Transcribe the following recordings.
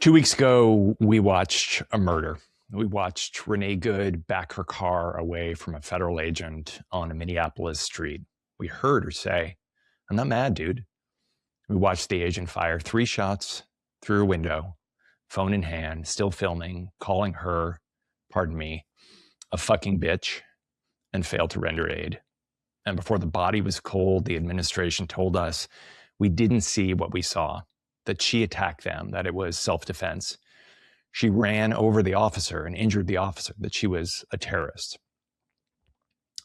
2 weeks ago, we watched a murder. We watched Renee Good back her car away from a federal agent on a Minneapolis street. We heard her say, "I'm not mad, dude." We watched the agent fire 3 shots through a window, phone in hand, still filming, calling her, pardon me, a fucking bitch, and failed to render aid. And before the body was cold, the administration told us we didn't see what we saw, that she attacked them, that it was self-defense. She ran over the officer and injured the officer, that she was a terrorist.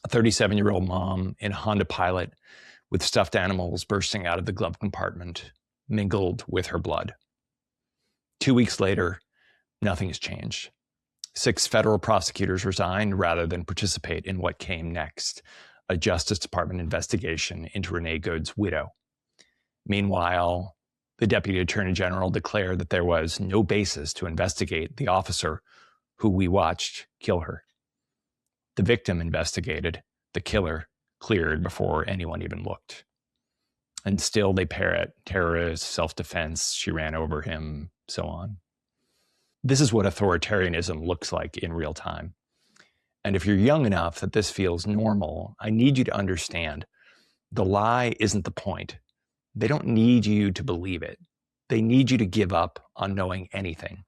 A 37-year-old mom in a Honda Pilot with stuffed animals bursting out of the glove compartment mingled with her blood. 2 weeks later, nothing has changed. 6 federal prosecutors resigned rather than participate in what came next, a Justice Department investigation into Renee Good's widow. Meanwhile, the Deputy Attorney General declared that there was no basis to investigate the officer who we watched kill her. The victim investigated, the killer cleared before anyone even looked. And still they parrot terrorist, self-defense, she ran over him, so on. This is what authoritarianism looks like in real time. And if you're young enough that this feels normal, I need you to understand the lie isn't the point. They don't need you to believe it. They need you to give up on knowing anything.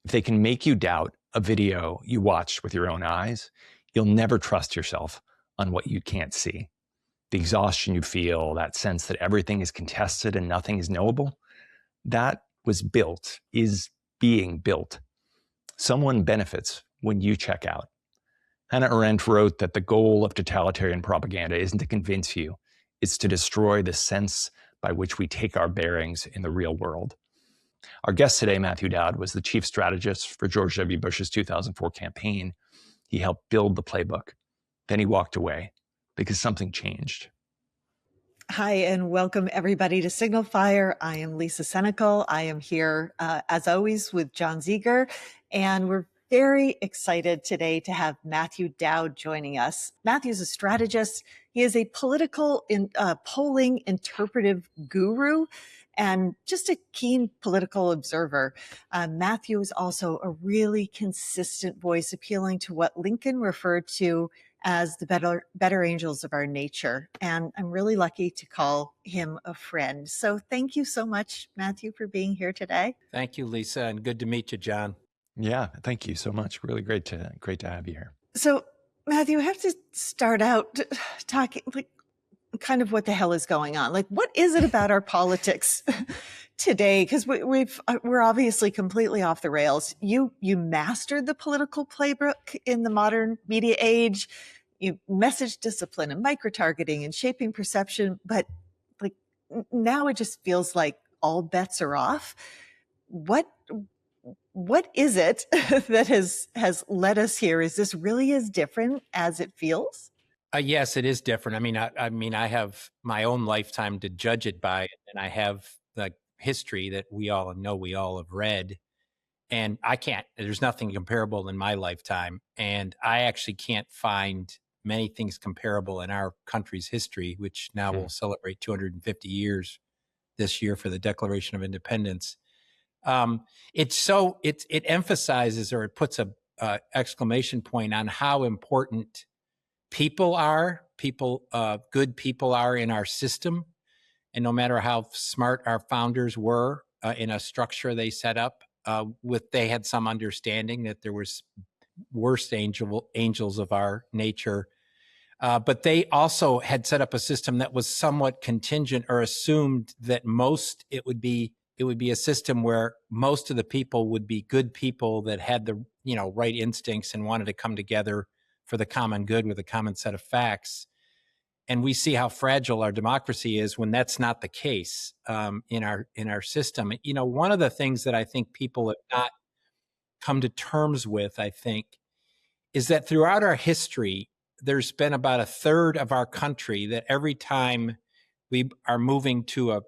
If they can make you doubt a video you watched with your own eyes, you'll never trust yourself on what you can't see. The exhaustion you feel, that sense that everything is contested and nothing is knowable, that was built, is being built. Someone benefits when you check out. Hannah Arendt wrote that the goal of totalitarian propaganda isn't to convince you, it's to destroy the sense by which we take our bearings in the real world. Our guest today, Matthew Dowd, was the chief strategist for George W. Bush's 2004 campaign. He helped build the playbook. Then he walked away because something changed. Hi, and welcome everybody to Signal Fire. I am Lisa Senecal. I am here, as always, with John Ziegler, and we're very excited today to have Matthew Dowd joining us. Matthew's a strategist. He is a political polling interpretive guru and just a keen political observer. Matthew is also a really consistent voice, appealing to what Lincoln referred to as the better angels of our nature. And I'm really lucky to call him a friend. So thank you so much, Matthew, for being here today. Thank you, Lisa, and good to meet you, John. Yeah, thank you so much. Really great to have you here. So, Matthew, I have to start out talking like kind of what the hell is going on? Like, what is it about our politics today? Because we're obviously completely off the rails. You mastered the political playbook in the modern media age. You message discipline and micro-targeting and shaping perception, but like now it just feels like all bets are off. What is it that has led us here? Is this really as different as it feels? Yes, it is different. I mean, I have my own lifetime to judge it by, and I have the history that we all have read, and there's nothing comparable in my lifetime. And I actually can't find many things comparable in our country's history, which now will celebrate 250 years this year for the Declaration of Independence. It emphasizes, or it puts a exclamation point on how important good people are in our system. And no matter how smart our founders were in a structure they set up, they had some understanding that there was worst angels of our nature. But they also had set up a system that was somewhat contingent, or assumed that it would be a system where most of the people would be good people that had the right instincts and wanted to come together for the common good with a common set of facts. And we see how fragile our democracy is when that's not the case in our system. One of the things that I think people have not come to terms with, I think, is that throughout our history, there's been about a third of our country that every time we are moving to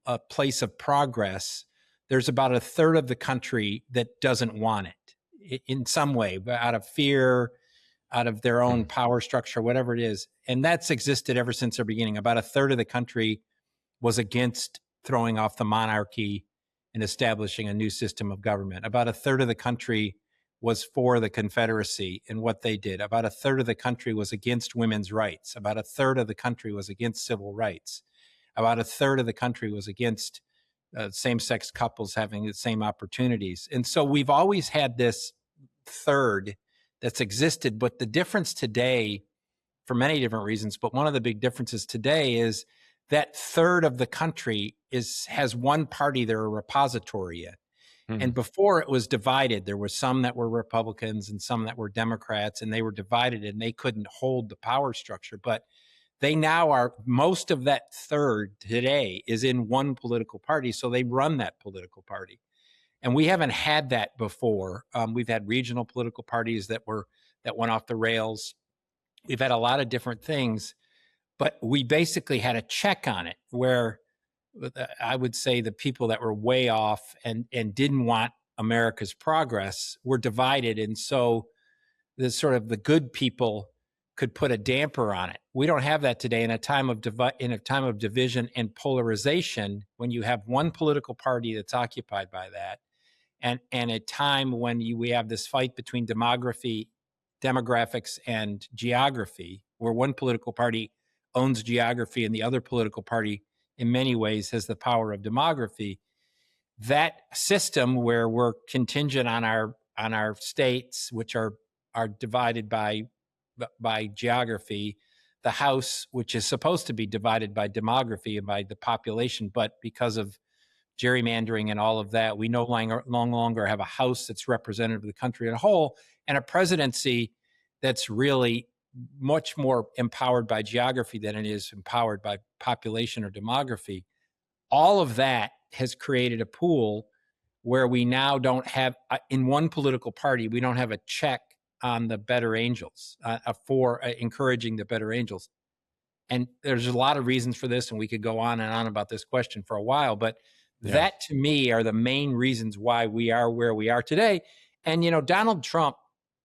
a place of progress, there's about a third of the country that doesn't want it in some way, out of fear, out of their own power structure, whatever it is. And that's existed ever since the beginning. About a third of the country was against throwing off the monarchy in establishing a new system of government. About a third of the country was for the Confederacy and what they did. About a third of the country was against women's rights. About a third of the country was against civil rights. About a third of the country was against same-sex couples having the same opportunities. And so we've always had this third that's existed, but the difference today, for many different reasons, but one of the big differences today is that third of the country has one party they're a repository in. And before it was divided, there were some that were Republicans and some that were Democrats, and they were divided and they couldn't hold the power structure. But they now are, most of that third today is in one political party, so they run that political party. And we haven't had that before. We've had regional political parties that went off the rails. We've had a lot of different things, but we basically had a check on it where I would say the people that were way off and didn't want America's progress were divided. And so the good people could put a damper on it. We don't have that today in a time of division and polarization, when you have one political party that's occupied by that, and a time when we have this fight between demographics and geography, where one political party owns geography and the other political party in many ways has the power of demography. That system where we're contingent on our states, which are divided by geography, the House, which is supposed to be divided by demography and by the population, but because of gerrymandering and all of that, we no longer have a House that's representative of the country as a whole, and a presidency that's really much more empowered by geography than it is empowered by population or demography. All of that has created a pool where we now don't have, in one political party, we don't have a check on the better angels, for encouraging the better angels. And there's a lot of reasons for this, and we could go on and on about this question for a while, but that to me are the main reasons why we are where we are today. And, Donald Trump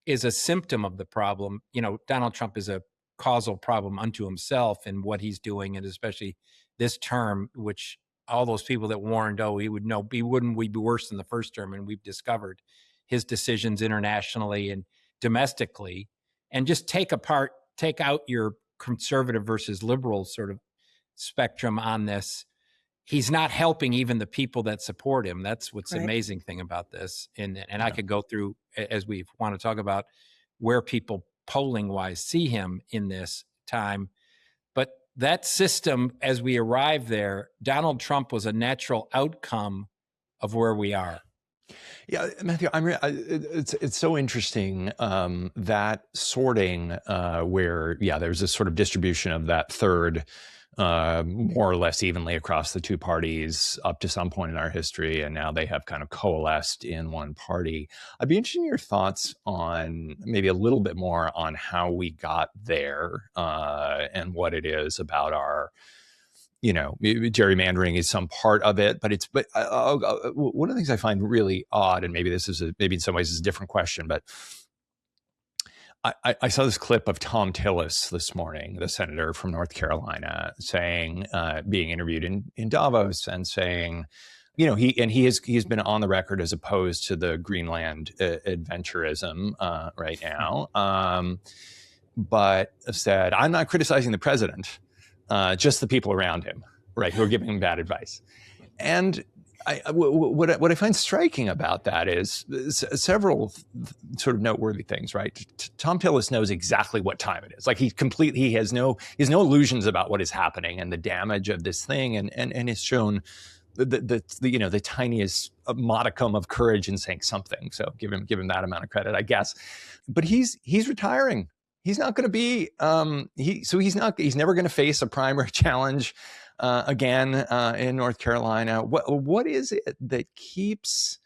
is a symptom of the problem. Donald Trump is a causal problem unto himself in what he's doing, and especially this term, which all those people that warned, he wouldn't be worse than the first term, and we've discovered his decisions internationally and domestically, and just take out your conservative versus liberal sort of spectrum on this. He's not helping even the people that support him. That's what's the amazing thing about this. And I could go through, as we want to talk about, where people polling wise see him in this time. But that system, as we arrive there, Donald Trump was a natural outcome of where we are. Yeah, Matthew, it's so interesting, that sorting, where, there's this sort of distribution of that third, more or less evenly across the two parties up to some point in our history, and now they have kind of coalesced in one party. I'd be interested in your thoughts on maybe a little bit more on how we got there, and what it is about our, gerrymandering is some part of it, but one of the things I find really odd, and maybe this is maybe in some ways is a different question, but I saw this clip of Tom Tillis this morning, the senator from North Carolina, saying, being interviewed in Davos, and saying, he's been on the record as opposed to the Greenland adventurism right now, but said, I'm not criticizing the president, just the people around him, right, who are giving him bad advice. And what I find striking about that is several sort of noteworthy things, right? Tom Tillis knows exactly what time it is. Like he has no illusions about what is happening and the damage of this thing, and has shown the tiniest modicum of courage in saying something. So give him that amount of credit, I guess. But he's retiring. He's not going to be. He's never going to face a primary challenge again in North Carolina. What is it that keeps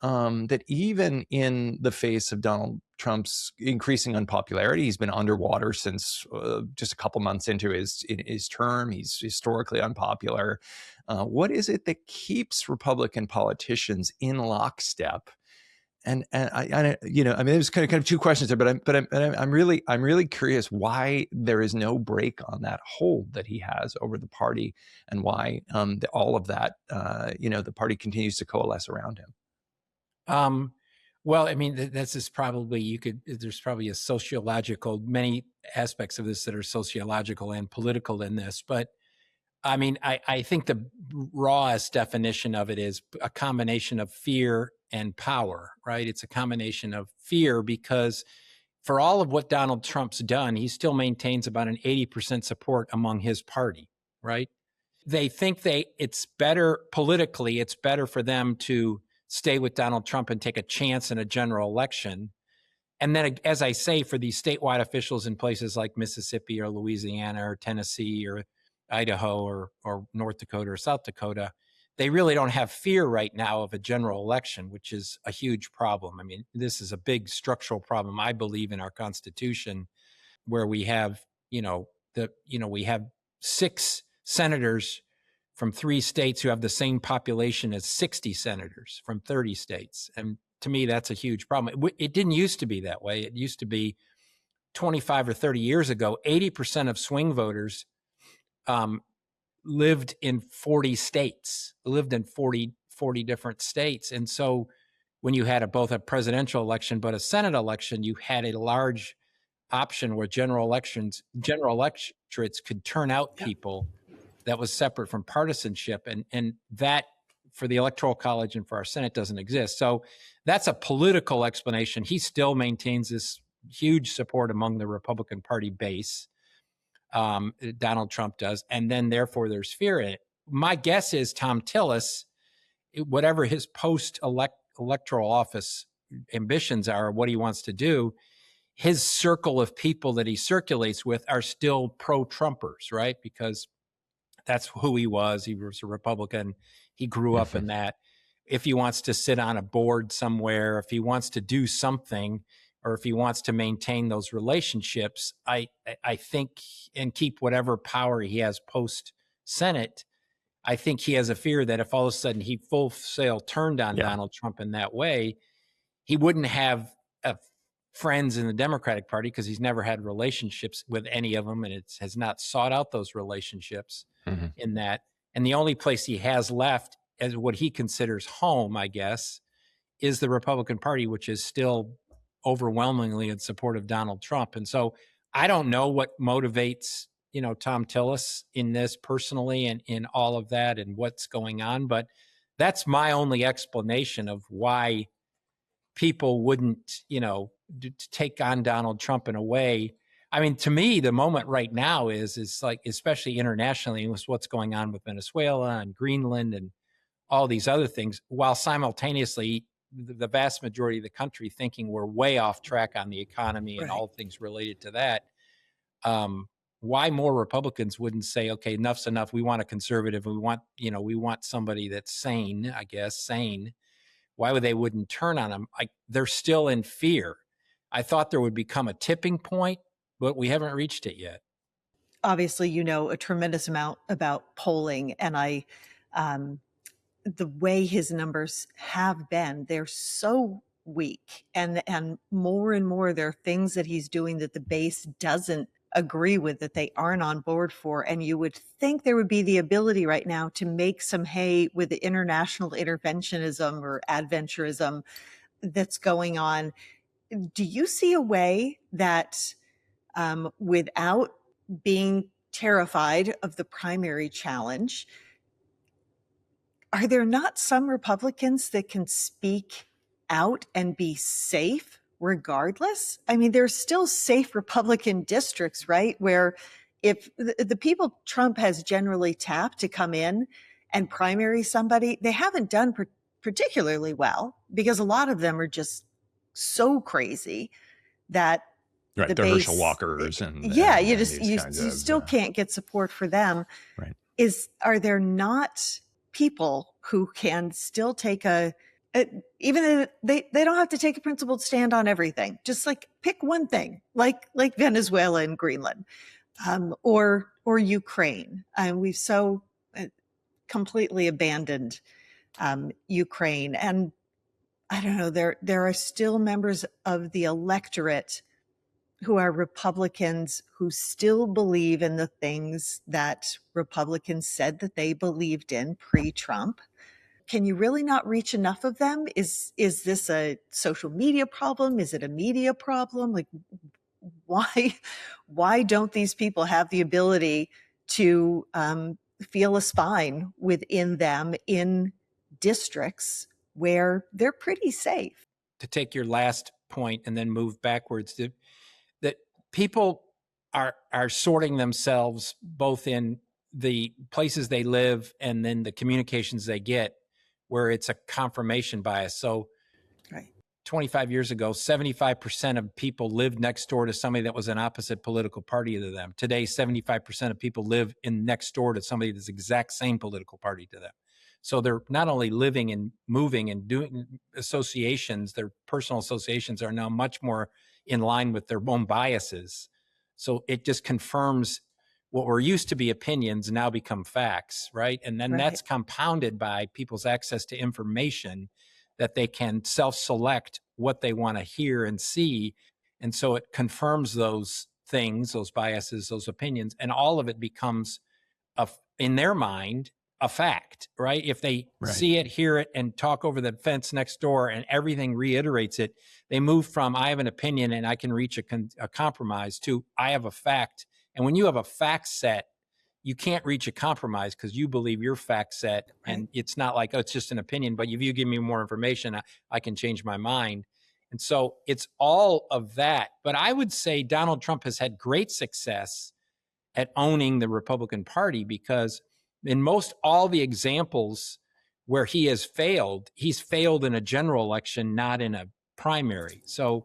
that even in the face of Donald Trump's increasing unpopularity, he's been underwater since just a couple months into his term. He's historically unpopular. What is it that keeps Republican politicians in lockstep there's kind of two questions there, but I'm really curious why there is no break on that hold that he has over the party, and why all of that, the party continues to coalesce around him. Well, I mean, this is probably, there's probably a sociological, many aspects of this that are sociological and political in this, but I mean, I think the rawest definition of it is a combination of fear and power, right? It's a combination of fear because for all of what Donald Trump's done, he still maintains about an 80% support among his party, right? They think it's better politically, it's better for them to stay with Donald Trump and take a chance in a general election. And then, as I say, for these statewide officials in places like Mississippi or Louisiana or Tennessee or Idaho or North Dakota or South Dakota, they really don't have fear right now of a general election, which is a huge problem. I mean, this is a big structural problem, I believe, in our Constitution, where we have, we have 6 senators from 3 states who have the same population as 60 senators from 30 states. And to me, that's a huge problem. It didn't used to be that way. It used to be 25 or 30 years ago, 80% of swing voters lived in 40 states, lived in 40 different states. And so when you had both a presidential election, but a Senate election, you had a large option where general electorates could turn out people that was separate from partisanship. And that for the Electoral College and for our Senate doesn't exist. So that's a political explanation. He still maintains this huge support among the Republican Party base. Donald Trump does. And then therefore there's fear in it. My guess is Tom Tillis, whatever his post-electoral office ambitions are, what he wants to do, his circle of people that he circulates with are still pro-Trumpers, right? Because that's who he was. He was a Republican. He grew up in that. If he wants to sit on a board somewhere, if he wants to do something, or if he wants to maintain those relationships, I think, and keep whatever power he has post-Senate, I think he has a fear that if all of a sudden he full sail turned on Donald Trump in that way, he wouldn't have friends in the Democratic Party because he's never had relationships with any of them, and it has not sought out those relationships in that. And the only place he has left as what he considers home, I guess, is the Republican Party, which is still overwhelmingly in support of Donald Trump. And so I don't know what motivates, Tom Tillis in this personally and in all of that and what's going on. But that's my only explanation of why people wouldn't, take on Donald Trump in a way. I mean, to me, the moment right now is like, especially internationally, with what's going on with Venezuela and Greenland and all these other things, while simultaneously the vast majority of the country thinking we're way off track on the economy and all things related to that. Why more Republicans wouldn't say, okay, enough's enough. We want a conservative. We want somebody that's sane, I guess, sane. Why would they wouldn't turn on them? They're still in fear. I thought there would become a tipping point, but we haven't reached it yet. Obviously, you know a tremendous amount about polling, and the way his numbers have been, they're so weak, and more there are things that he's doing that the base doesn't agree with, that they aren't on board for. And you would think there would be the ability right now to make some hay with the international interventionism or adventurism that's going on. Do you see a way that without being terrified of the primary challenge, are there not some Republicans that can speak out and be safe regardless? I mean, there's still safe Republican districts, right? Where if the people Trump has generally tapped to come in and primary somebody, they haven't done particularly well, because a lot of them are just so crazy that the base, Herschel Walkers and you still can't get support for them. Right. Are there not people who can still take even if they don't have to take a principled stand on everything, just like pick one thing, like Venezuela and Greenland, or Ukraine. We've so completely abandoned Ukraine, and I don't know, there are still members of the electorate who are Republicans who still believe in the things that Republicans said that they believed in pre-Trump. Can you really not reach enough of them? Is this a social media problem? Is it a media problem? Like, why don't these people have the ability to feel a spine within them in districts where they're pretty safe? To take your last point and then move backwards, that people are sorting themselves both in the places they live and then the communications they get, where it's a confirmation bias. So Right. 25 years ago, 75% of people lived next door to somebody that was an opposite political party to them. Today, 75% of people live in next door to somebody that's the exact same political party to them. So they're not only living and moving and doing associations, their personal associations are now much more in line with their own biases. So it just confirms what were used to be opinions now become facts, right? And then that's compounded by people's access to information that they can self-select what they want to hear and see. And so it confirms those things, those biases, those opinions, and all of it becomes, in their mind, a fact, right? If they see it, hear it, and talk over the fence next door and everything reiterates it, they move from I have an opinion and I can reach a compromise to I have a fact. And when you have a fact set, you can't reach a compromise because you believe your fact set. And it's not like, oh, it's just an opinion, but if you give me more information, I can change my mind. And so it's all of that. But I would say Donald Trump has had great success at owning the Republican Party because in most all the examples where he has failed, he's failed in a general election, not in a primary. So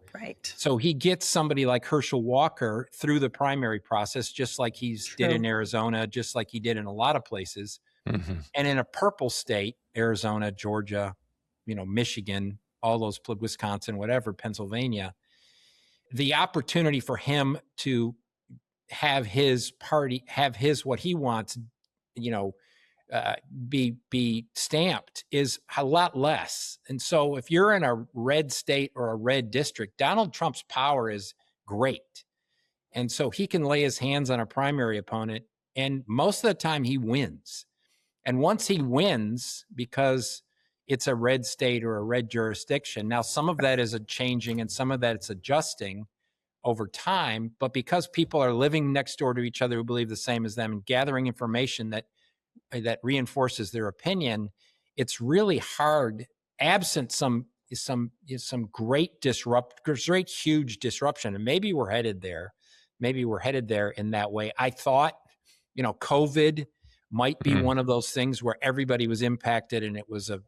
he gets somebody like Herschel Walker through the primary process, just like he's did in Arizona, just like he did in a lot of places. Mm-hmm. And in a purple state, Arizona, Georgia, Michigan, all those, Wisconsin, whatever, Pennsylvania, the opportunity for him to have his party, have his, what he wants, be stamped is a lot less. And so if you're in a red state or a red district, Donald Trump's power is great. And so he can lay his hands on a primary opponent, and most of the time he wins. And once he wins, because it's a red state or a red jurisdiction, now some of that is changing and some of that it's adjusting over time, but because people are living next door to each other who believe the same as them and gathering information that reinforces their opinion, it's really hard, absent some great huge disruption. And maybe we're headed there. Maybe we're headed there in that way. I thought, COVID might be one of those things where everybody was impacted and it was a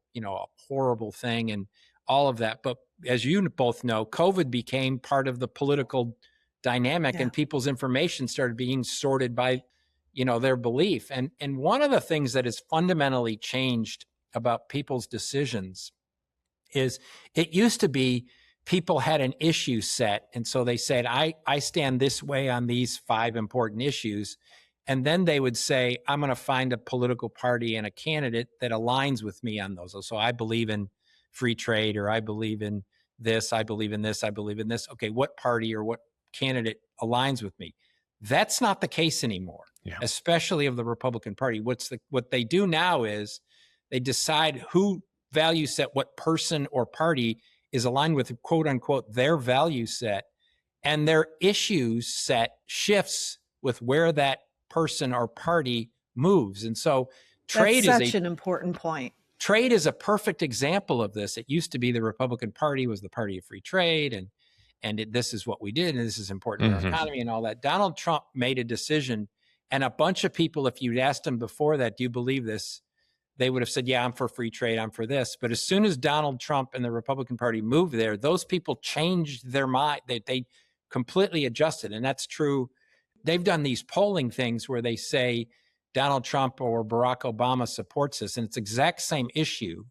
horrible thing and all of that. But as you both know, COVID became part of the political dynamic and people's information started being sorted by their belief. And one of the things that has fundamentally changed about people's decisions is it used to be people had an issue set. And so they said, I stand this way on these 5 important issues. And then they would say, I'm going to find a political party and a candidate that aligns with me on those. So I believe in free trade, or I believe in this, I believe in this, I believe in this. Okay, what party or what candidate aligns with me? That's not the case anymore, especially of the Republican Party. What they do now is they decide who value set, what person or party is aligned with, quote unquote, their value set, and their issues set shifts with where that person or party moves. And so trade is such an important point. Trade is a perfect example of this. It used to be the Republican Party was the party of free trade, and this is what we did, and this is important to our economy and all that. Donald Trump made a decision, and a bunch of people, if you'd asked them before that, do you believe this? They would have said, yeah, I'm for free trade, I'm for this. But as soon as Donald Trump and the Republican Party moved there, those people changed their mind. They completely adjusted, and that's true. They've done these polling things where they say Donald Trump or Barack Obama supports this, and it's exact same issue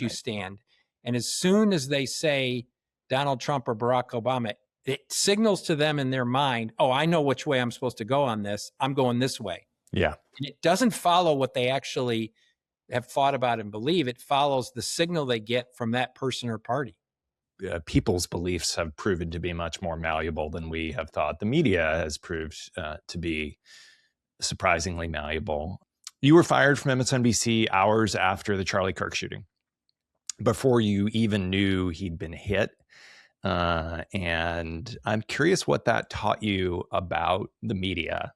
stand. And as soon as they say Donald Trump or Barack Obama, it signals to them in their mind, oh, I know which way I'm supposed to go on this. I'm going this way. Yeah. And it doesn't follow what they actually have thought about and believe, it follows the signal they get from that person or party. People's beliefs have proven to be much more malleable than we have thought. The media has proved to be surprisingly malleable. You were fired from MSNBC hours after the Charlie Kirk shooting, before you even knew he'd been hit. And I'm curious what that taught you about the media,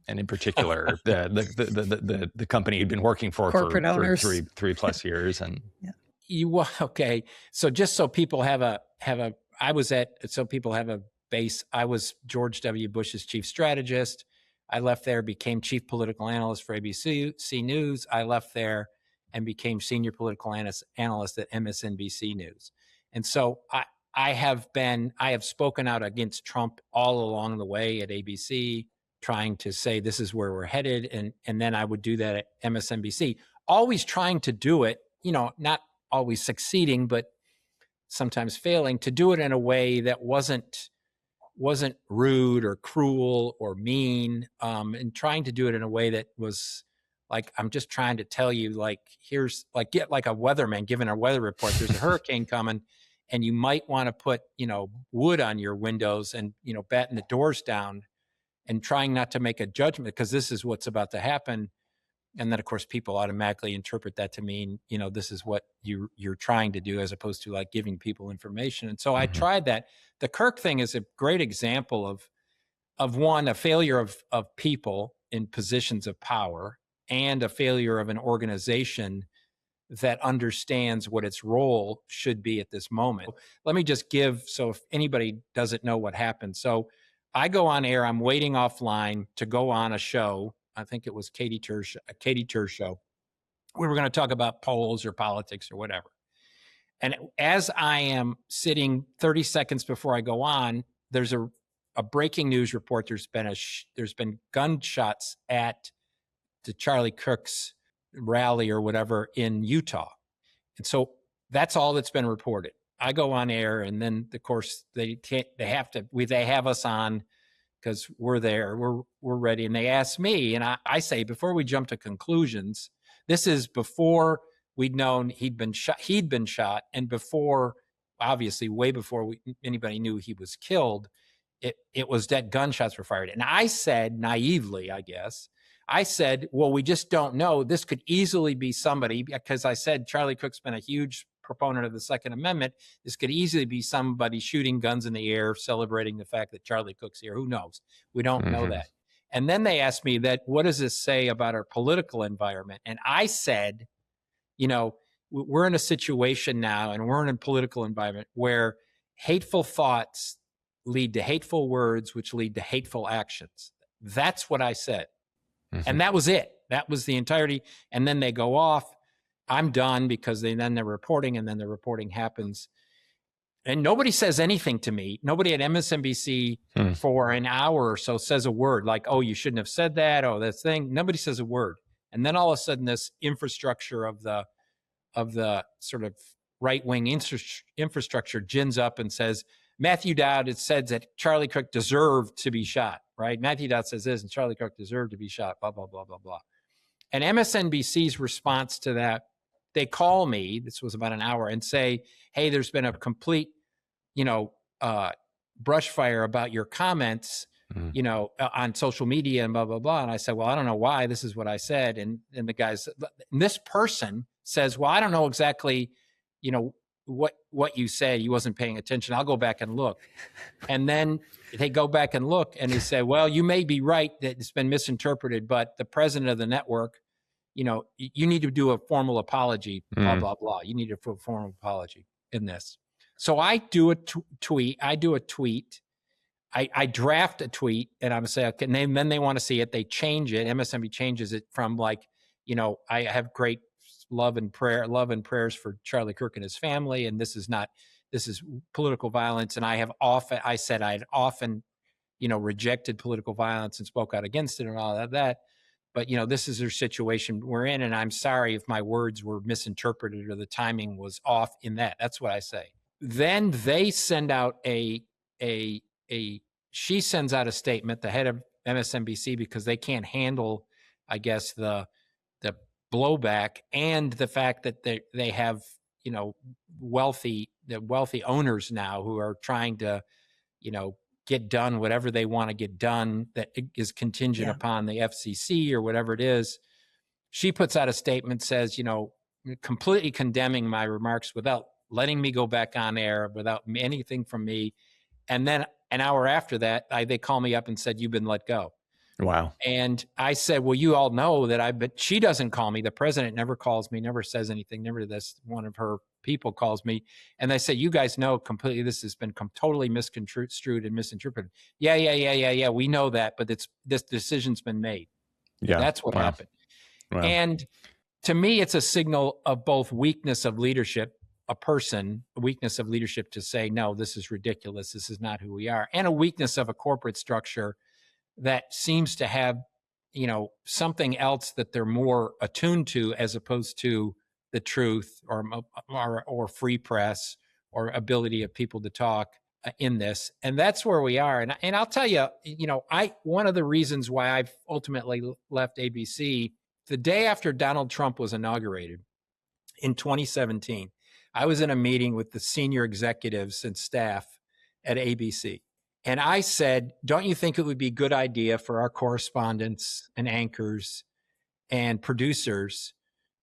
and in particular the company you'd been working for Corporate for owners. three plus years. And Okay, so just so people have a so people have a base. I was George W. Bush's chief strategist. I left there, became chief political analyst for ABC News. I left there and became senior political analyst at MSNBC News. And so I have spoken out against Trump all along the way at ABC, trying to say this is where we're headed. And then I would do that at MSNBC, always trying to do it, not always succeeding, but sometimes failing, to do it in a way that wasn't rude or cruel or mean, and trying to do it in a way that was like, I'm just trying to tell you, like, here's get like a weatherman giving a weather report. There's a hurricane coming, and you might want to put, wood on your windows and, batten the doors down, and trying not to make a judgment because this is what's about to happen. And then, of course, people automatically interpret that to mean, this is what you're trying to do, as opposed to like giving people information. And so I tried that. The Kirk thing is a great example of one, a failure of people in positions of power, and a failure of an organization that understands what its role should be at this moment. Let me just so if anybody doesn't know what happened. So I go on air, I'm waiting offline to go on a show. I think it was Katie Tur's show. We were going to talk about polls or politics or whatever. And as I am sitting 30 seconds before I go on, there's a breaking news report. There's been gunshots at the Charlie Kirk's rally or whatever in Utah. And so that's all that's been reported. I go on air, and then of course they have us on because we're there, we're ready. And they ask me, and I say, before we jump to conclusions, this is before we'd known he'd been shot, and before, obviously, way before anybody knew he was killed. It was that gunshots were fired. And I said, naively, I guess, well, we just don't know. This could easily be somebody, because I said Charlie Kirk's been a huge proponent of the Second Amendment. This could easily be somebody shooting guns in the air, celebrating the fact that Charlie Kirk's here. Who knows? We don't know that. And then they asked me what does this say about our political environment? And I said, we're in a situation now, and we're in a political environment where hateful thoughts lead to hateful words, which lead to hateful actions. That's what I said. And that was it. That was the entirety. And then they go off. I'm done, because then they're reporting, and then the reporting happens. And nobody says anything to me. Nobody at MSNBC for an hour or so says a word like, oh, you shouldn't have said that. Oh, that thing. Nobody says a word. And then all of a sudden, this infrastructure of the sort of right-wing infrastructure gins up and says, Matthew Dowd, it said that Charlie Kirk deserved to be shot, right? Matthew Dowd says this, and Charlie Kirk deserved to be shot, blah, blah, blah, blah, blah. And MSNBC's response to that, they call me, this was about an hour, and say, hey, there's been a complete, brush fire about your comments, on social media and blah, blah, blah. And I said, well, I don't know why. This is what I said. And the guys, and this person says, well, I don't know exactly, what you said. He wasn't paying attention. I'll go back and look. And then they go back and look, and they say, well, you may be right that it's been misinterpreted, but the president of the network, you need to do a formal apology, blah, blah, blah. You need to do a formal apology in this. So I do a tweet. I draft a tweet, and I'm saying, okay, and then they want to see it. They change it. MSNBC changes it from like, I have great love and prayers for Charlie Kirk and his family. And this is political violence. And I had often, rejected political violence and spoke out against it and all of that. But, this is their situation we're in. And I'm sorry if my words were misinterpreted or the timing was off in that. That's what I say. Then they send out she sends out a statement, the head of MSNBC, because they can't handle, I guess, the blowback, and the fact that they have, wealthy owners now who are trying to, get done whatever they want to get done that is contingent upon the FCC or whatever it is. She puts out a statement, says, completely condemning my remarks without letting me go back on air, without anything from me. And then an hour after that, they call me up and said, "You've been let go." Wow. And I said, "Well, you all know that but she doesn't call me. The president never calls me, never says anything, never this. One of her people calls me." And they say, "You guys know completely this has been totally misconstrued and misinterpreted." Yeah. We know that, but this decision's been made. Yeah. That's what happened. Wow. And to me, it's a signal of both weakness of leadership, a weakness of leadership to say, no, this is ridiculous. This is not who we are. And a weakness of a corporate structure that seems to have, something else that they're more attuned to as opposed to the truth or free press or ability of people to talk in this. And that's where we are. And I'll tell you, one of the reasons why I've ultimately left ABC, the day after Donald Trump was inaugurated in 2017, I was in a meeting with the senior executives and staff at ABC. And I said, don't you think it would be a good idea for our correspondents and anchors and producers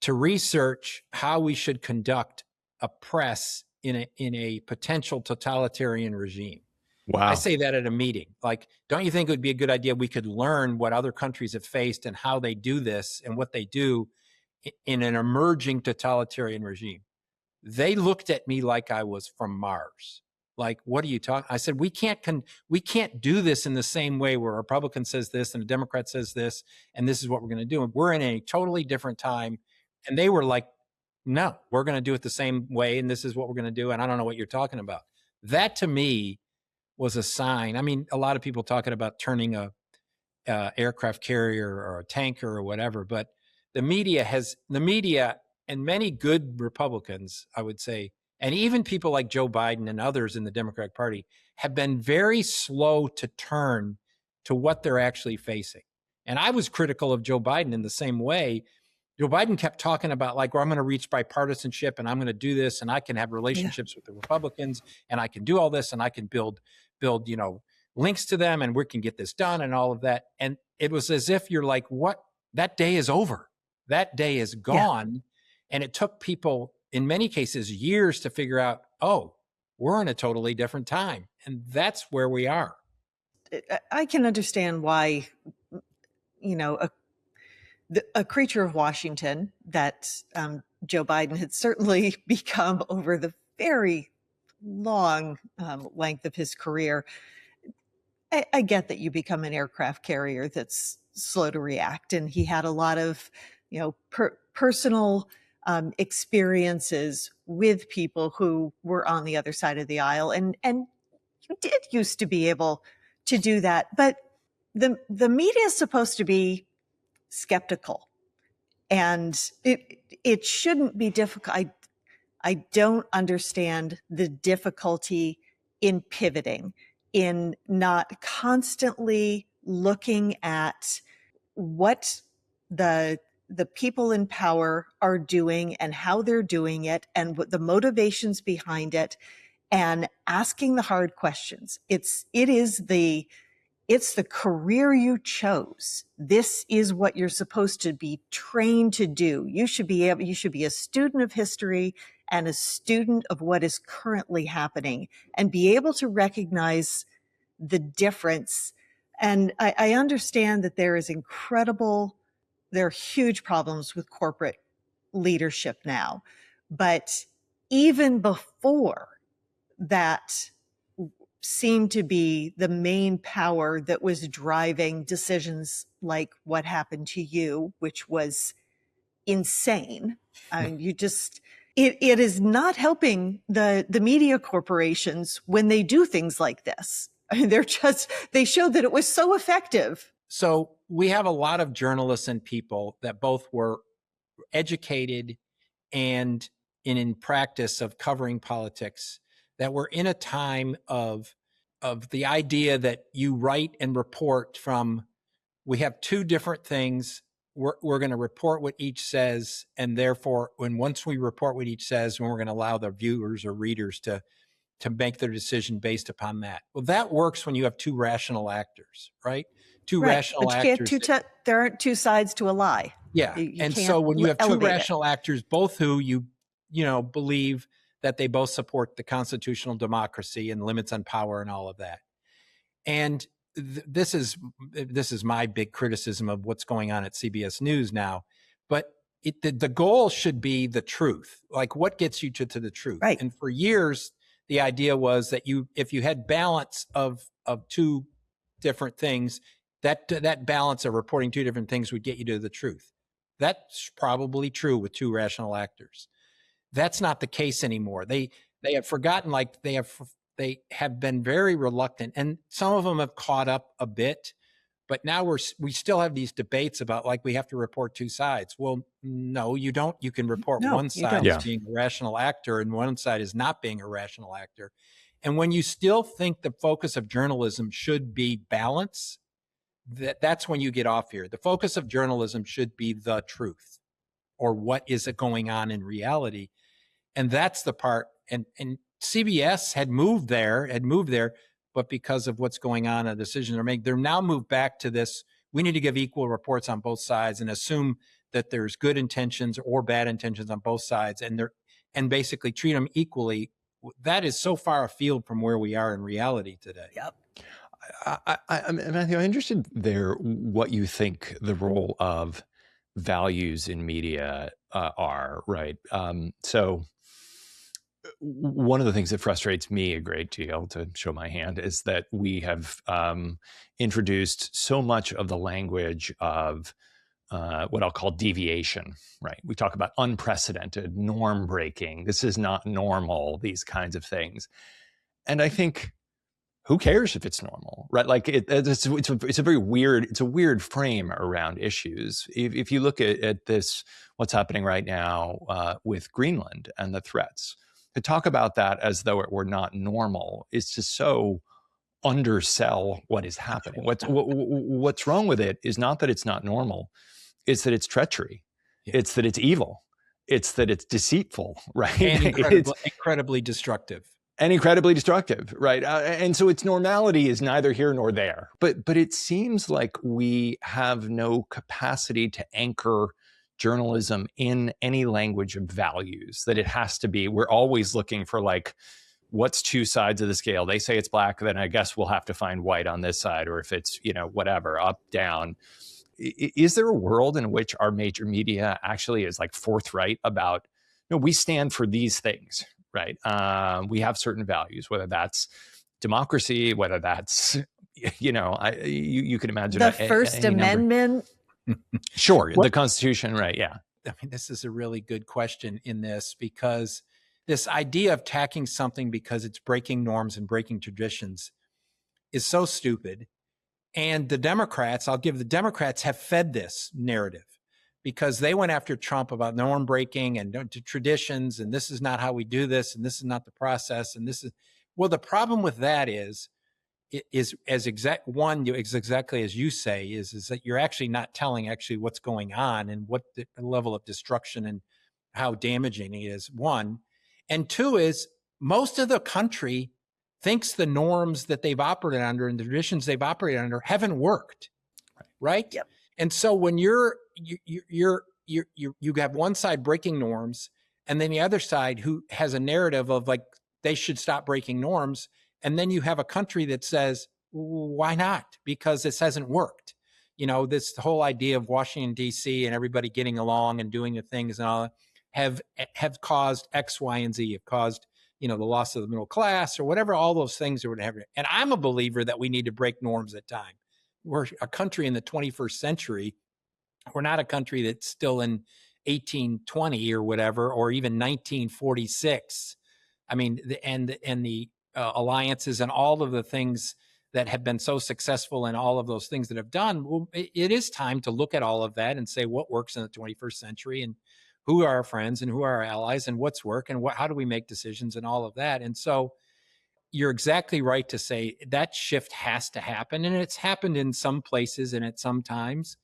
to research how we should conduct a press in a potential totalitarian regime? Wow. I say that at a meeting. Like, don't you think it would be a good idea we could learn what other countries have faced and how they do this and what they do in an emerging totalitarian regime? They looked at me like I was from Mars. Like, what are you talking? I said, we can't do this in the same way where a Republican says this and a Democrat says this, and this is what we're going to do. And we're in a totally different time. And they were like, no, we're going to do it the same way, and this is what we're going to do. And I don't know what you're talking about. That to me was a sign. I mean, a lot of people talking about turning a aircraft carrier or a tanker or whatever, but the media and many good Republicans, I would say, and even people like Joe Biden and others in the Democratic Party have been very slow to turn to what they're actually facing. And I was critical of Joe Biden in the same way. Joe Biden kept talking about, like, well, I'm going to reach bipartisanship and I'm going to do this and I can have relationships with the Republicans and I can do all this and I can build, links to them and we can get this done and all of that. And it was as if you're like, what? That day is over. That day is gone. Yeah. And it took people, in many cases, years to figure out, oh, we're in a totally different time. And that's where we are. I can understand why, a creature of Washington that Joe Biden had certainly become over the very long length of his career. I get that you become an aircraft carrier that's slow to react. And he had a lot of, personal experiences with people who were on the other side of the aisle. And you did used to be able to do that. But the media is supposed to be skeptical. And it shouldn't be difficult. I don't understand the difficulty in pivoting, in not constantly looking at what the people in power are doing and how they're doing it and what the motivations behind it, and asking the hard questions. It's the career you chose. This is what you're supposed to be trained to do. You should be a student of history and a student of what is currently happening and be able to recognize the difference. And I understand that there are huge problems with corporate leadership now. But even before that seemed to be the main power that was driving decisions like what happened to you, which was insane. I mean, it is not helping the media corporations when they do things like this. I mean, they showed that it was so effective. So we have a lot of journalists and people that both were educated and in practice of covering politics, that were in a time of the idea that you write and report from, we have two different things we're going to report what each says, and therefore, once we report what each says, we're going to allow the viewers or readers to make their decision based upon that. Well, that works when you have two rational actors, right? Two Right. rational But you actors. can't there aren't two sides to a lie. Yeah. You And can't so when you have two elevate rational actors, both who you believe that they both support the constitutional democracy and limits on power and all of that. And this is my big criticism of what's going on at CBS News now. But the goal should be the truth. Like, what gets you to the truth? Right. And for years, the idea was that if you had balance of two different things, that balance of reporting two different things would get you to the truth. That's probably true with two rational actors. That's not the case anymore. They have forgotten, like they have been very reluctant, and some of them have caught up a bit, but now we still have these debates about, like, we have to report two sides. Well, no, you don't. You can report one side as being a rational actor and one side as not being a rational actor. And when you still think the focus of journalism should be balance, that's when you get off here. The focus of journalism should be the truth, or what is it going on in reality. And that's the part. And CBS had moved there, but because of what's going on and the decisions they're making, they're now moved back to this. We need to give equal reports on both sides and assume that there's good intentions or bad intentions on both sides, and basically treat them equally. That is so far afield from where we are in reality today. Yep. Matthew, I'm interested there what you think the role of values in media are, right? So one of the things that frustrates me a great deal, to show my hand, is that we have introduced so much of the language of what I'll call deviation, right? We talk about unprecedented, norm breaking. This is not normal, these kinds of things. And I think, who cares if it's normal, right? Like it's a very weird, it's a weird frame around issues. If you look at this, what's happening right now with Greenland and the threats, to talk about that as though it were not normal is to so undersell what is happening. What's wrong with it is not that it's not normal, it's that it's treachery. Yeah. It's that it's evil. It's that it's deceitful, right? And incredibly destructive. And incredibly destructive, right? And so its normality is neither here nor there. But it seems like we have no capacity to anchor journalism in any language of values, that it has to be, we're always looking for, like, what's two sides of the scale? They say it's black, then I guess we'll have to find white on this side, or if it's, whatever, up, down. Is there a world in which our major media actually is like forthright about, we stand for these things, right? We have certain values, whether that's democracy, whether that's, you can imagine the First Amendment. Sure, the Constitution, right? Yeah. I mean, this is a really good question in this, because this idea of attacking something because it's breaking norms and breaking traditions is so stupid. And the Democrats, the Democrats have fed this narrative, because they went after Trump about norm breaking and traditions, and this is not how we do this, and this is not the process, and this is, well, the problem with that is exactly as you say, is that you're actually not telling actually what's going on and what the level of destruction and how damaging it is, one. And two is, most of the country thinks the norms that they've operated under and the traditions they've operated under haven't worked, right? Yep. And so when you have one side breaking norms, and then the other side who has a narrative of, like, they should stop breaking norms, and then you have a country that says, why not? Because this hasn't worked. This whole idea of Washington, D.C. and everybody getting along and doing the things and all that have caused X, Y, and Z, have caused, the loss of the middle class or whatever, all those things are whatever. And I'm a believer that we need to break norms at time. We're a country in the 21st century. We're not a country that's still in 1820 or whatever, or even 1946. I mean, the alliances and all of the things that have been so successful and all of those things that have done. Well, it is time to look at all of that and say what works in the 21st century, and who are our friends and who are our allies, and what's work, and how do we make decisions and all of that. And so you're exactly right to say that shift has to happen, and it's happened in some places and at some times.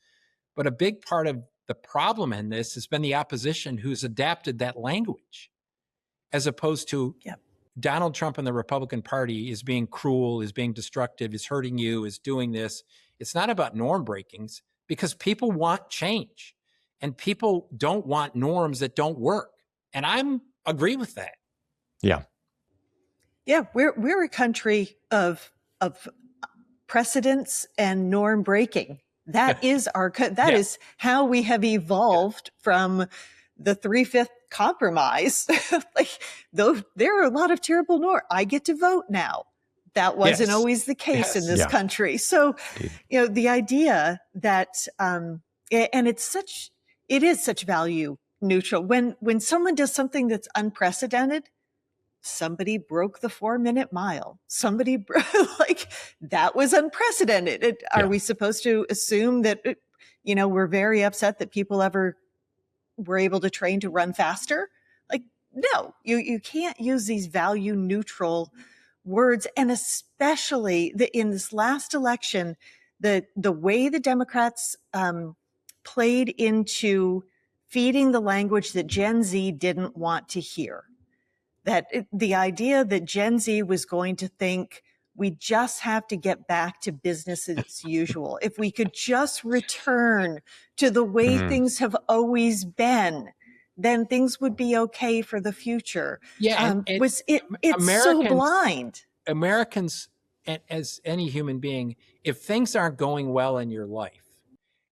But a big part of the problem in this has been the opposition who's adapted that language, as opposed to Donald Trump and the Republican Party is being cruel, is being destructive, is hurting you, is doing this. It's not about norm breakings, because people want change and people don't want norms that don't work. And I agree with that. Yeah. Yeah, we're a country of precedents and norm breaking. That is is how we have evolved from the 3/5 compromise. Like, though there are a lot of terrible norms. I get to vote now. That wasn't always the case in this country. So, the idea that and it is such value neutral. When someone does something that's unprecedented, somebody broke the 4-minute mile. Somebody like, that was unprecedented. Are we supposed to assume that, we're very upset that people ever were able to train to run faster? Like, no, you can't use these value neutral words. And especially in this last election, the way the Democrats played into feeding the language that Gen Z didn't want to hear. The idea that Gen Z was going to think we just have to get back to business as usual. If we could just return to the way things have always been, then things would be okay for the future. Yeah, it's so blind. Americans, as any human being, if things aren't going well in your life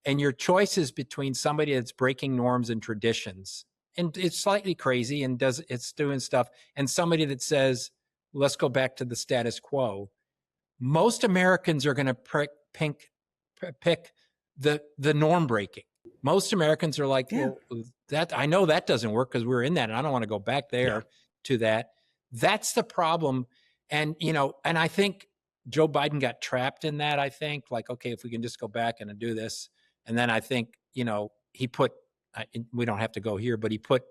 and your choice is between somebody that's breaking norms and traditions, and it's slightly crazy and it's doing stuff, and somebody that says, let's go back to the status quo, most Americans are going to pick the norm breaking. Most Americans are like, well, I know that doesn't work because we're in that, and I don't want to go back there to that. That's the problem. And, and I think Joe Biden got trapped in that. I think, like, okay, if we can just go back and do this. And then I think, he put, we don't have to go here, but he put,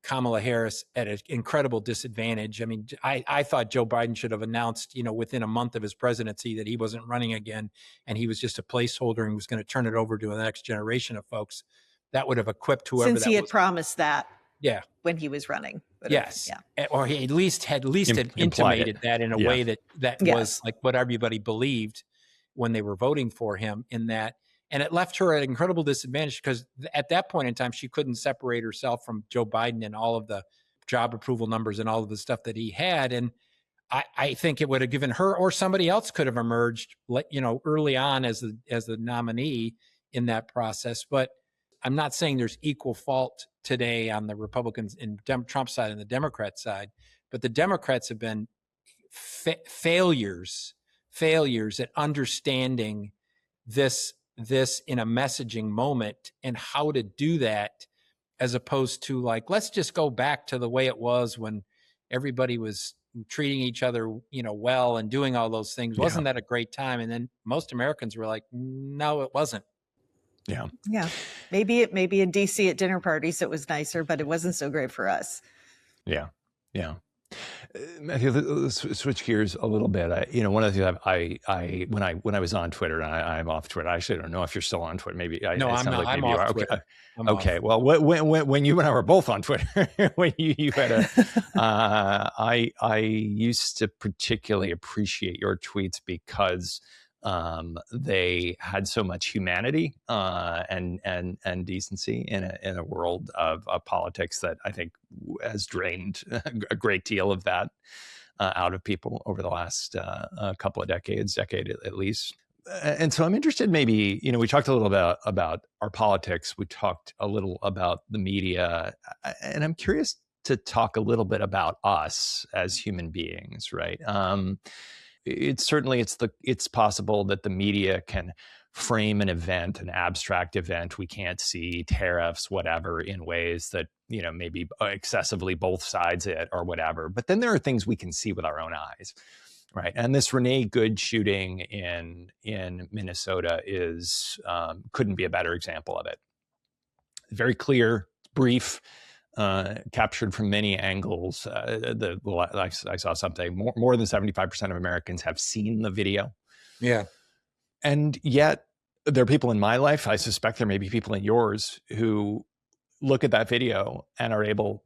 Kamala Harris at an incredible disadvantage. I mean, I thought Joe Biden should have announced, within a month of his presidency that he wasn't running again, and he was just a placeholder and was going to turn it over to the next generation of folks. That would have equipped whoever. Since he had promised that. Yeah. When he was running. Yes. Or he at least had intimated that in a way that was like what everybody believed when they were voting for him in that. And it left her at an incredible disadvantage because at that point in time, she couldn't separate herself from Joe Biden and all of the job approval numbers and all of the stuff that he had. And I think it would have given her, or somebody else could have emerged, early on as the nominee in that process. But I'm not saying there's equal fault today on the Republicans and Trump side and the Democrat side, but the Democrats have been failures at understanding this in a messaging moment and how to do that, as opposed to like, let's just go back to the way it was when everybody was treating each other, well and doing all those things. Wasn't that a great time? And then most Americans were like, no, it wasn't. Yeah. Maybe in DC at dinner parties it was nicer, but it wasn't so great for us. Yeah. Matthew, let's switch gears a little bit. One of the things I when I was on Twitter, and I'm off Twitter. I actually don't know if you're still on Twitter. Maybe no, I'm not. I'm off Twitter. Okay. Well, when you and I were both on Twitter, when you had I used to particularly appreciate your tweets because they had so much humanity and decency in a world of politics that I think has drained a great deal of that out of people over the last couple of decade at least. And so I'm interested, maybe, we talked a little about our politics. We talked a little about the media, and I'm curious to talk a little bit about us as human beings, right? It's possible that the media can frame an abstract event we can't see, tariffs, whatever, in ways that, maybe excessively both sides it or whatever. But then there are things we can see with our own eyes, right? And this Renee Good shooting in Minnesota couldn't be a better example of it. Very clear, brief, captured from many angles. I saw something, more than 75% of Americans have seen the video. Yeah. And yet there are people in my life, I suspect there may be people in yours, who look at that video and are able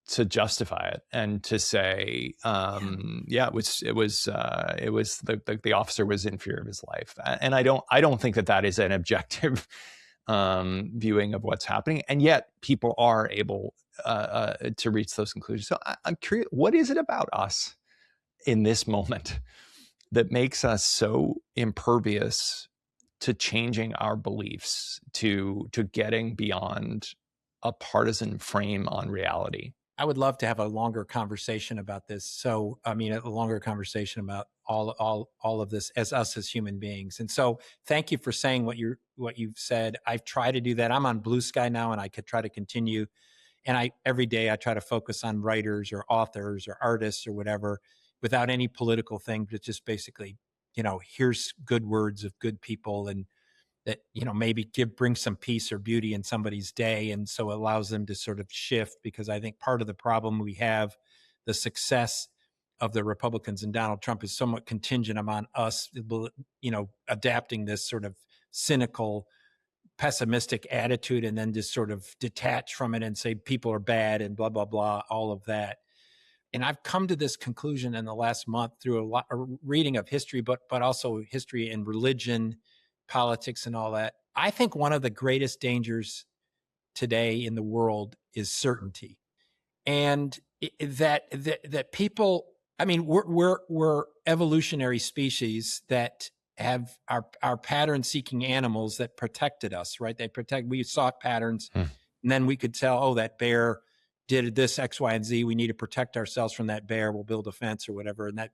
to justify it and to say, it was the officer was in fear of his life. And I don't think that is an objective viewing of what's happening. And yet people are able to reach those conclusions. So I'm curious, what is it about us in this moment that makes us so impervious to changing our beliefs, to getting beyond a partisan frame on reality? I would love to have a longer conversation about this. So, I mean, a longer conversation about all of this as us as human beings. And so, thank you for saying what you've said. I've tried to do that. I'm on Blue Sky now, and I could try to continue. And every day I try to focus on writers or authors or artists or whatever, without any political thing, but just basically, here's good words of good people, and that, maybe bring some peace or beauty in somebody's day. And so it allows them to sort of shift, because I think part of the problem we have, the success of the Republicans and Donald Trump, is somewhat contingent upon us, adapting this sort of cynical, pessimistic attitude, and then just sort of detach from it and say people are bad and blah, blah, blah, all of that. And I've come to this conclusion in the last month through a lot of reading of history, but also history and religion, politics, and all that. I think one of the greatest dangers today in the world is certainty, and that people. I mean, we're evolutionary species that have our pattern-seeking animals that protected us, right? We sought patterns, and then we could tell, oh, that bear did this X, Y, and Z. We need to protect ourselves from that bear. We'll build a fence or whatever. And that,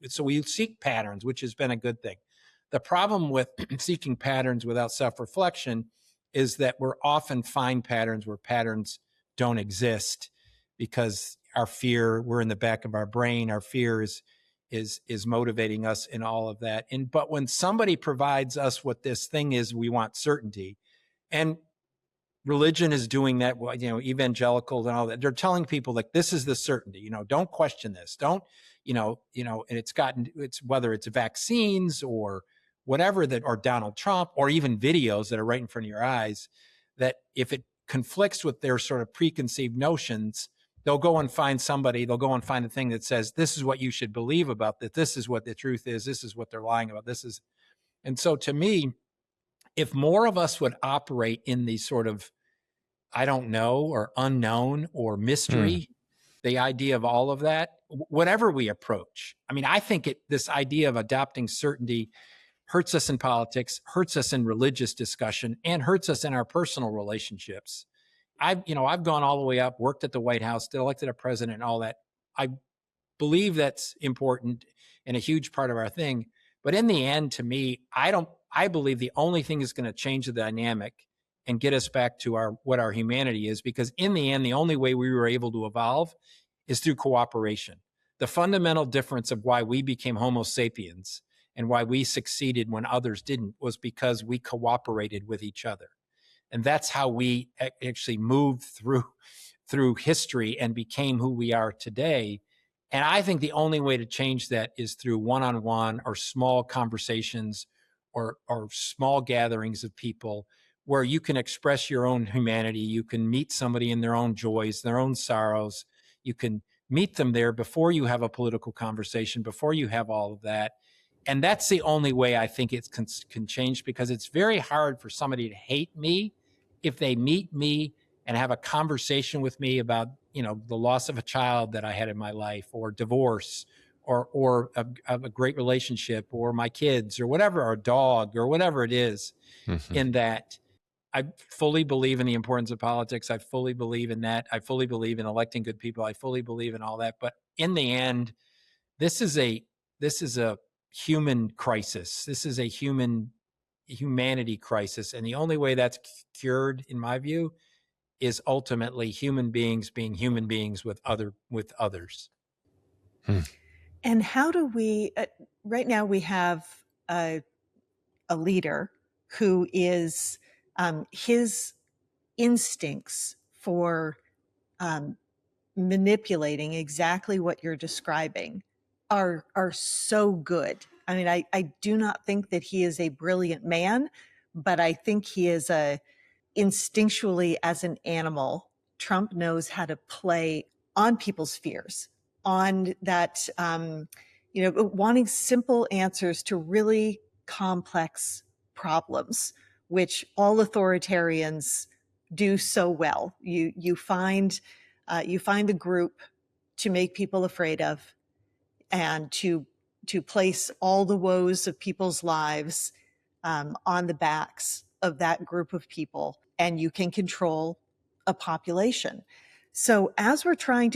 so we seek patterns, which has been a good thing. The problem with seeking patterns without self-reflection is that we're often find patterns where patterns don't exist, because we're in the back of our brain. Our fear is motivating us in all of that. But when somebody provides us what this thing is, we want certainty. And religion is doing that, evangelicals and all that. They're telling people, like, this is the certainty, don't question this. Don't, and it's whether it's vaccines or whatever, or Donald Trump, or even videos that are right in front of your eyes, that if it conflicts with their sort of preconceived notions, they'll go and find the thing that says, this is what you should believe about that. This is what the truth is. This is what they're lying about. And so to me, if more of us would operate in the sort of, I don't know, or unknown, or mystery, the idea of all of that, whatever we approach. I mean, I think this idea of adopting certainty hurts us in politics, hurts us in religious discussion, and hurts us in our personal relationships. I've gone all the way up, worked at the White House, elected a president, and all that. I believe that's important and a huge part of our thing. But in the end, to me, I believe the only thing that's going to change the dynamic and get us back to what our humanity is, because in the end, the only way we were able to evolve is through cooperation. The fundamental difference of why we became Homo sapiens and why we succeeded when others didn't was because we cooperated with each other. And that's how we actually moved through history and became who we are today. And I think the only way to change that is through one-on-one or small conversations or small gatherings of people where you can express your own humanity. You can meet somebody in their own joys, their own sorrows. You can meet them there before you have a political conversation, before you have all of that. And that's the only way I think it can change, because it's very hard for somebody to hate me if they meet me and have a conversation with me about, the loss of a child that I had in my life, or divorce, or a great relationship, or my kids, or whatever, or a dog, or whatever it is. In that, I fully believe in the importance of politics. I fully believe in that. I fully believe in electing good people. I fully believe in all that. But in the end, this is a human crisis. This is a humanity crisis. And the only way that's cured, in my view, is ultimately human beings being human beings with others. And how do we, right now we have a leader who is, his instincts for manipulating exactly what you're describing are so good. I mean, I do not think that he is a brilliant man, but I think he is instinctually, as an animal, Trump knows how to play on people's fears, on that, wanting simple answers to really complex problems, which all authoritarians do so well. You find the group to make people afraid of, and to place all the woes of people's lives on the backs of that group of people, and you can control a population. So as we're trying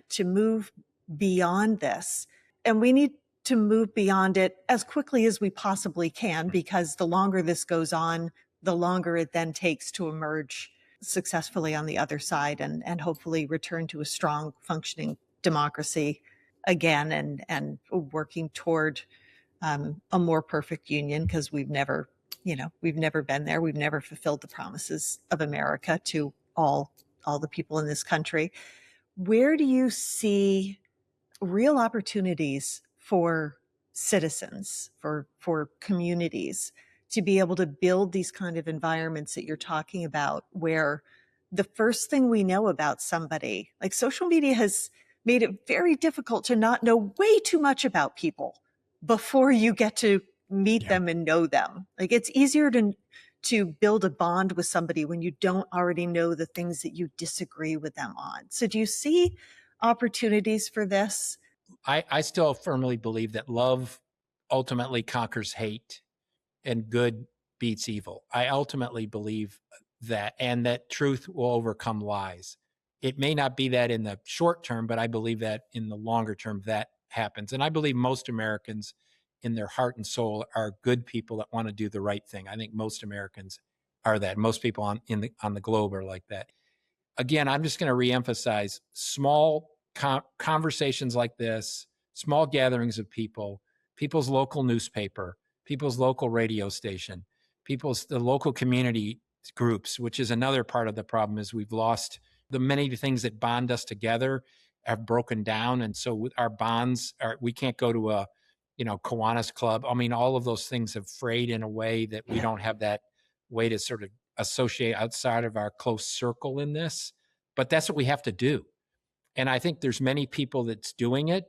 to move beyond this, and we need to move beyond it as quickly as we possibly can, because the longer this goes on, the longer it then takes to emerge successfully on the other side, and hopefully return to a strong functioning democracy again, and working toward a more perfect union, because we've never been there. We've never fulfilled the promises of America to all the people in this country. Where do you see real opportunities for citizens, for communities, to be able to build these kind of environments that you're talking about, where the first thing we know about somebody, like social media has made it very difficult to not know way too much about people before you get to meet them and know them. Like, it's easier to build a bond with somebody when you don't already know the things that you disagree with them on. So do you see opportunities for this? I still firmly believe that love ultimately conquers hate and good beats evil. I ultimately believe that, and that truth will overcome lies. It may not be that in the short term, but I believe that in the longer term that happens. And I believe most Americans in their heart and soul are good people that want to do the right thing. I think most Americans are that. Most people on the globe are like that. Again, I'm just going to reemphasize small conversations like this, small gatherings of people, people's local newspaper, people's local radio station, the local community groups, which is another part of the problem. Is we've lost the many things that bond us together have broken down. And so with our bonds, we can't go to a, Kiwanis Club. I mean, all of those things have frayed in a way that we don't have that way to sort of associate outside of our close circle in this. But that's what we have to do. And I think there's many people that's doing it.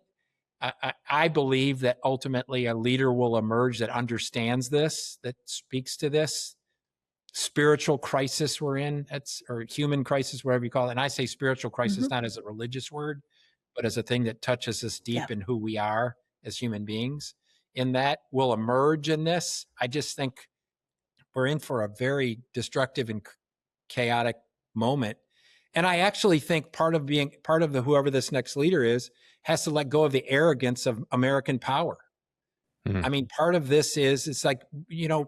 I believe that ultimately a leader will emerge that understands this, that speaks to this spiritual crisis we're in, or human crisis, whatever you call it. And I say spiritual crisis not as a religious word, but as a thing that touches us deep in who we are as human beings. In that will emerge in this. I just think we're in for a very destructive and chaotic moment. And I actually think part of whoever this next leader is has to let go of the arrogance of American power. I mean, part of this is, it's like,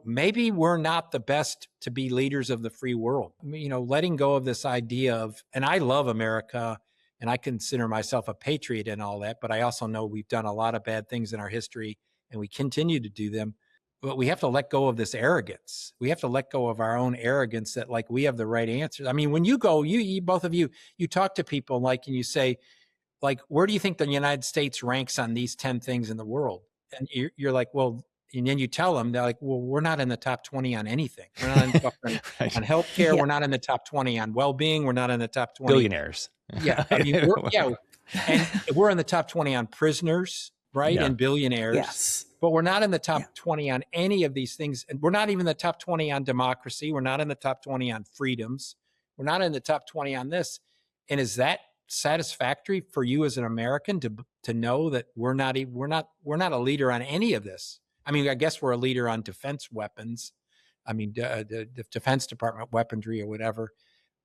maybe we're not the best to be leaders of the free world. Letting go of this idea of, and I love America and I consider myself a patriot and all that, but I also know we've done a lot of bad things in our history and we continue to do them. But we have to let go of this arrogance. We have to let go of our own arrogance that, like, we have the right answers. I mean, when you go, you both of you talk to people, like, and you say, like, where do you think the United States ranks on these 10 things in the world? And you're like, well, and then you tell them, they're like, well, we're not in the top 20 on anything. We're not in the top 20 on healthcare. We're not in the top 20 on well-being. We're not in the top 20. Billionaires. Yeah. I mean, and we're in the top 20 on prisoners, right? Yeah. And billionaires. Yes. But we're not in the top 20 on any of these things. And we're not even the top 20 on democracy. We're not in the top 20 on freedoms. We're not in the top 20 on this. And is that satisfactory for you as an American to know that we're not a leader on any of this? I mean, I guess we're a leader on defense weapons. I mean, the Defense Department weaponry or whatever.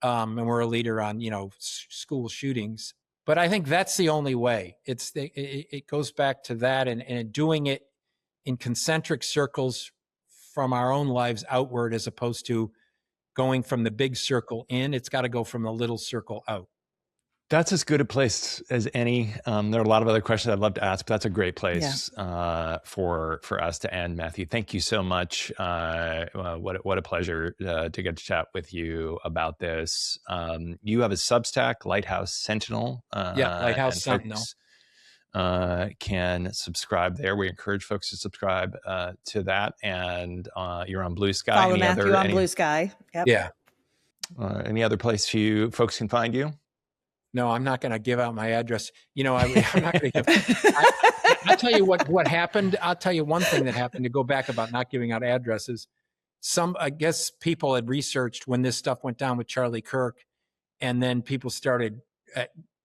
And we're a leader on, school shootings. But I think that's the only way. It goes back to that, and doing it in concentric circles from our own lives outward, as opposed to going from the big circle in. It's got to go from the little circle out. That's as good a place as any. There are a lot of other questions I'd love to ask, but that's a great place for us to end. Matthew, thank you so much. What a pleasure to get to chat with you about this. You have a Substack, Lighthouse Sentinel. Lighthouse Sentinel. can subscribe there. We encourage folks to subscribe to that. And you're on Blue Sky. Follow Matthew on Blue Sky. Yep. Yeah. Any other place folks can find you? No, I'm not going to give out my address. I'm not going to give. I'll tell you what happened. I'll tell you one thing that happened, to go back about not giving out addresses. I guess people had researched when this stuff went down with Charlie Kirk, and then people started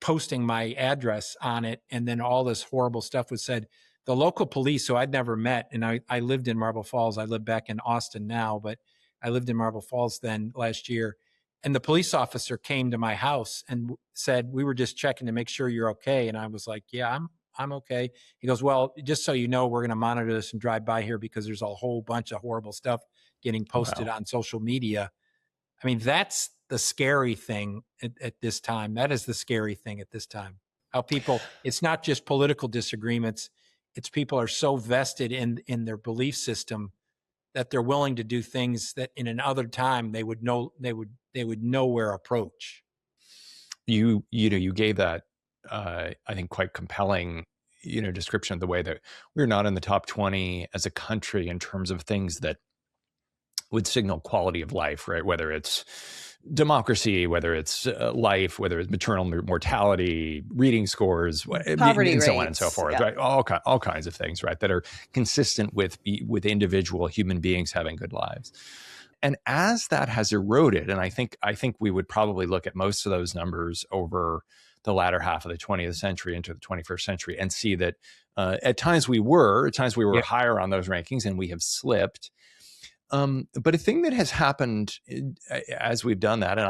posting my address on it, and then all this horrible stuff was said. The local police, who I'd never met, and I lived in Marble Falls. I live back in Austin now, but I lived in Marble Falls then last year. And the police officer came to my house and said, "We were just checking to make sure you're okay." And I was like, "Yeah, I'm okay." He goes, "Well, just so you know, we're going to monitor this and drive by here because there's a whole bunch of horrible stuff getting posted on social media." I mean, that's the scary thing at this time. That is the scary thing at this time. How people, it's not just political disagreements. It's people are so vested in their belief system that they're willing to do things that in another time they would nowhere approach. You gave that I think quite compelling description of the way that we're not in the top 20 as a country in terms of things that would signal quality of life, right? Whether it's democracy, whether it's life, whether it's maternal mortality, reading scores, poverty and so rates, on and so forth, yeah. right? All kinds of things, right? That are consistent with individual human beings having good lives. And as that has eroded, and I think we would probably look at most of those numbers over the latter half of the 20th century into the 21st century and see that at times we were higher on those rankings, and we have slipped. But a thing that has happened as we've done that, and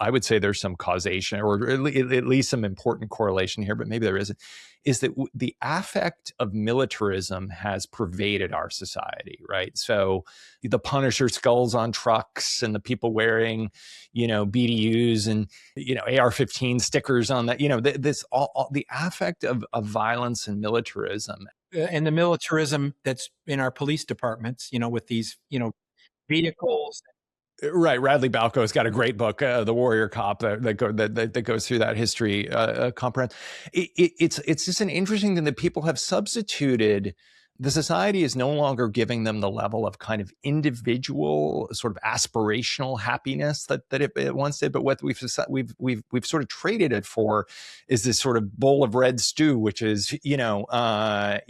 I would say there's some causation, or at least some important correlation here, but maybe there isn't, is that the affect of militarism has pervaded our society, right? So the Punisher skulls on trucks, and the people wearing, BDUs and, AR-15 stickers on that, this all the affect of violence and militarism. And the militarism that's in our police departments, with these, vehicles. Right. Radley Balco's got a great book, The Warrior Cop, that goes through that history comprehend. It's just an interesting thing that people have substituted. The society is no longer giving them the level of kind of individual sort of aspirational happiness that it once did. But what we've sort of traded it for is this sort of bowl of red stew, which is, but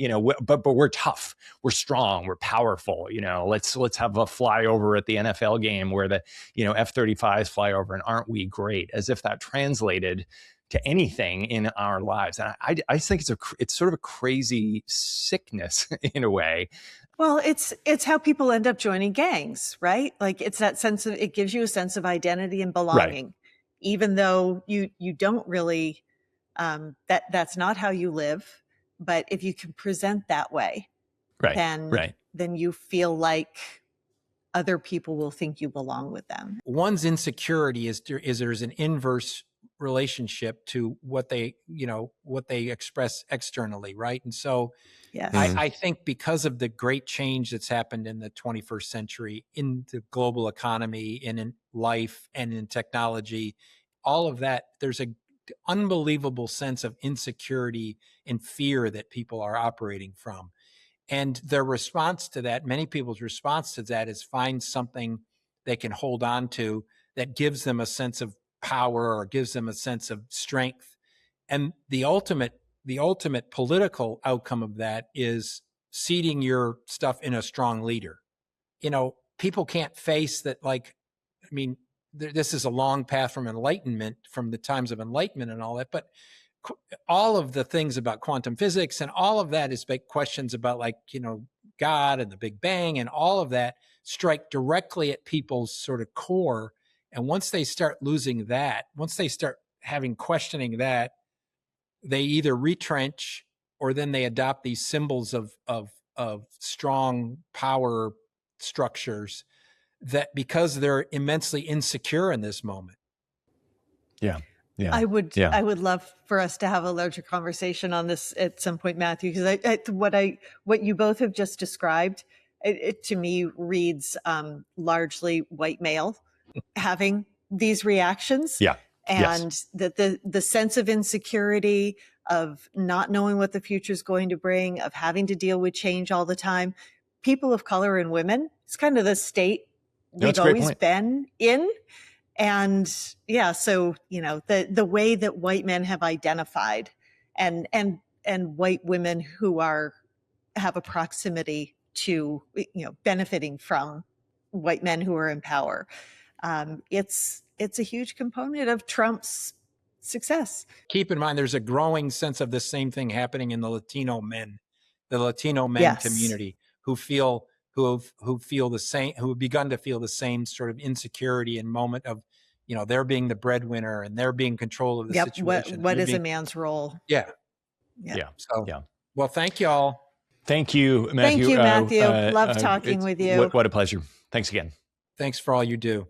we're tough, we're strong, we're powerful. Let's have a flyover at the NFL game where the, F-35s fly over, and aren't we great? As if that translated to anything in our lives. And I think it's sort of a crazy sickness in a way. Well, it's how people end up joining gangs, right? Like it's that sense of, it gives you a sense of identity and belonging, right, even though you don't really, that's not how you live. But if you can present that way, right, then you feel like other people will think you belong with them. One's insecurity is there's an inverse relationship to what they express externally, right? And so yes. I think because of the great change that's happened in the 21st century in the global economy and in life and in technology, all of that, there's an unbelievable sense of insecurity and fear that people are operating from. And their response to that, many people's response to that, is find something they can hold on to that gives them a sense of power or gives them a sense of strength. And the ultimate political outcome of that is seeding your stuff in a strong leader. People can't face that. This is a long path from enlightenment, from the times of enlightenment and all that, but all of the things about quantum physics and all of that is big questions about God and the Big Bang, and all of that strike directly at people's sort of core. And once they start losing that, once they start questioning that, they either retrench or then they adopt these symbols of strong power structures that, because they're immensely insecure in this moment. Yeah. Yeah. I would love for us to have a larger conversation on this at some point, Matthew, because what you both have just described, it to me reads largely white male having these reactions. Yeah. And that the sense of insecurity, of not knowing what the future is going to bring, of having to deal with change all the time. People of color and women, it's kind of the state we've always been in. And yeah, so, you know, the way that white men have identified and white women who have a proximity to, you know, benefiting from white men who are in power. It's a huge component of Trump's success. Keep in mind, there's a growing sense of the same thing happening in the Latino men Yes. community who feel the same, who have begun to feel the same sort of insecurity and moment of, you know, they're being the breadwinner and they're being control of the situation. What is a man's role? Yeah. So, well, thank you all. Thank you, Matthew. Thank you, Matthew. Love talking with you. What a pleasure. Thanks again. Thanks for all you do.